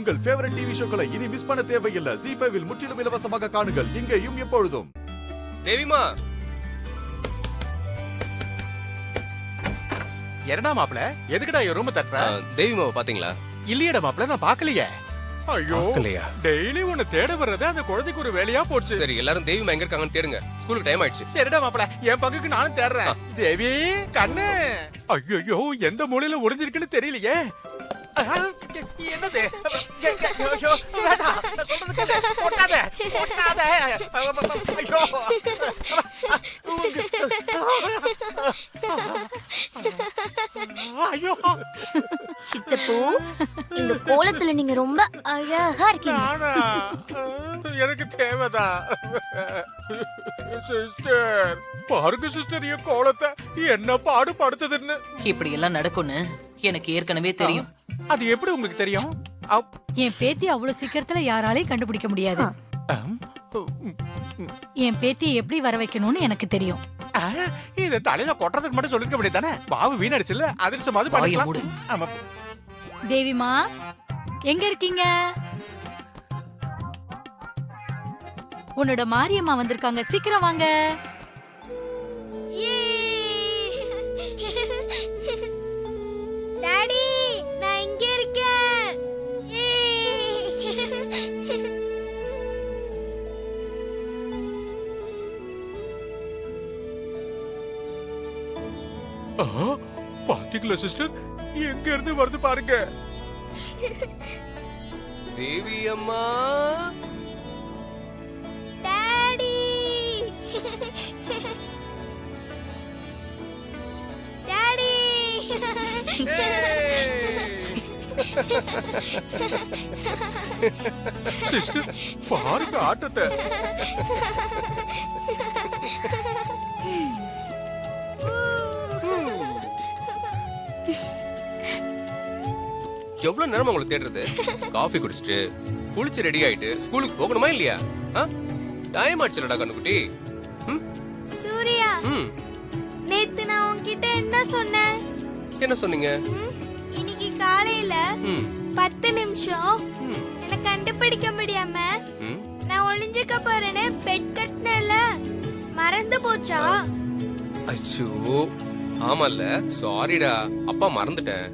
உங்கள் favourite TV ஷோக்களை இனி miss பண்ண தேவையில்லை. ZEE5 இல் முற்றிலும் இலவசமாக காணுங்கள், இங்கேயும் எப்பொழுதும். தேவிமா, என்னடா மாப்ள, எதுக்குடா என் ரூம் தட்டுற? தேவிமாவை பாத்தீங்களா? இல்லையடா மாப்ள, நான் பாக்கலையே. ஐயோ, டெய்லி உன்னை தேட வர்றது அந்த குழந்தைக்கு ஒரு வேலையா போச்சு. சரி, எல்லாரும் தேவிமா எங்க இருக்காங்கன்னு தேடுங்க. ஸ்கூலுக்கு டைம் ஆயிடுச்சு. சரிடா மாப்ள, என் பங்குக்கு நானும் தேடுறேன். தேவி கண்ணு, ஐயோ எந்த மூலையில ஒளிஞ்சிருக்குன்னு தெரியலையே. என்னது? ஐயோ சித்தப்பு, இந்த கோலத்துல நீங்க ரொம்ப அழகா இருக்கீங்க. எனக்கு தேவைதா சிஸ்டர். பாருங்க சிஸ்டர், என் கோலத்தை என்ன பாடு படுத்துதுன்னு. இப்படி எல்லாம் நடக்கும்னு எனக்கு ஏற்கனவே தெரியும். அது எப்படி உங்களுக்கு தெரியும்? என் பேத்தி அவ்வளவு சீக்கிரத்துல யாராலையும் கண்டுபிடிக்க முடியாது. என் பேத்தியை எப்படி வர வைக்கணும்னு எனக்கு தெரியும். இத தலையில கொட்டுறதுக்கு மட்டும் சொல்லிருக்க முடியாது தானே? பாவு வீணடிச்சுல, அதிர்ஷ்டமாவது பண்ணிக்கலாம். ஆமா. தேவிமா, எங்க இருக்கீங்க? உன்னோட மாரியம்மா வந்திருக்காங்க, சீக்கிரம் வாங்க. டாடி, நான் இங்க இருக்கேன். பாத்தீங்களா சிஸ்டர், எங்க இருந்து வருது பாருங்க. தேவி அம்மா, டாடி, டாடி. சிஸ்டர், பாருங்க ஆட்டத்தை. எவ்வளவு நேரம் உங்களை தேடுறது? காஃபி குடிச்சிட்டு குளிச்சு ரெடி ஆயிட்டு ஸ்கூலுக்கு போகணுமா இல்லையா? டைம் ஆச்சுலடா கண்ணுக்குட்டி. சூர்யா, நேத்து நான் உன்கிட்ட என்ன சொன்னேன்? என்ன சொன்னீங்க? இன்னைக்கு காலையில 10 நிமிஷம் என்ன கண்டுபிடிக்க முடியாம நான் ஒளிஞ்சுக்க போறேன்னு பெட் கட்டினல மறந்து போச்சா? அச்சோ, ஆமால, சாரிடா, அப்பா மறந்துட்டேன்.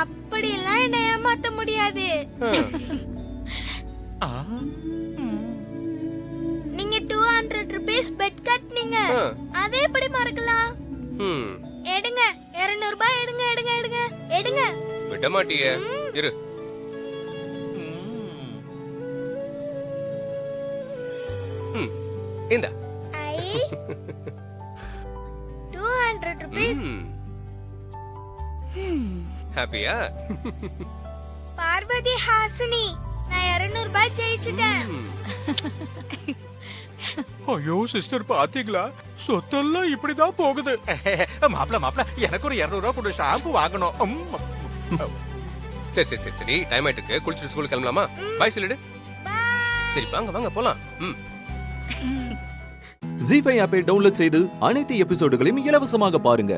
அப்படியெல்லாம் என்ன ஏமாத்த முடியாது. நீங்க 200 rupees பெட் கட்டினீங்க, அதை எப்படி மறக்கலாம்? எடுங்க, 200 ரூபாய் எடுங்க, எடுங்க, எடுங்க, எடுங்க. விட மாட்டியே, இரு. இந்தா 200 rupees. ஹாப்பியா? பார்வதி ஹாசினி, நான் 200 ரூபாய் ஜெயிச்சிட்டேன். ஐயோ சிஸ்டர், பாத்தீங்களா, சொத்தெல்லாம் இப்படிதான் போகுது. மாப்ள மாப்ள, எனக்கு ஒரு 200 ரூபாய் கொடு, ஷாம்பு வாங்கணும். சரி சரி சரி சரி, டைம் ஆயிட்டு இருக்கு. குளிச்சுட்டு ஸ்கூலுக்கு கிளம்பலாமா? பாய் சொல்லிடு. சரி, வாங்க வாங்க போலாம். ZEE5 ஆப்பை டவுன்லோட் செய்து அனைத்து எபிசோடுகளையும் இலவசமாக பாருங்க.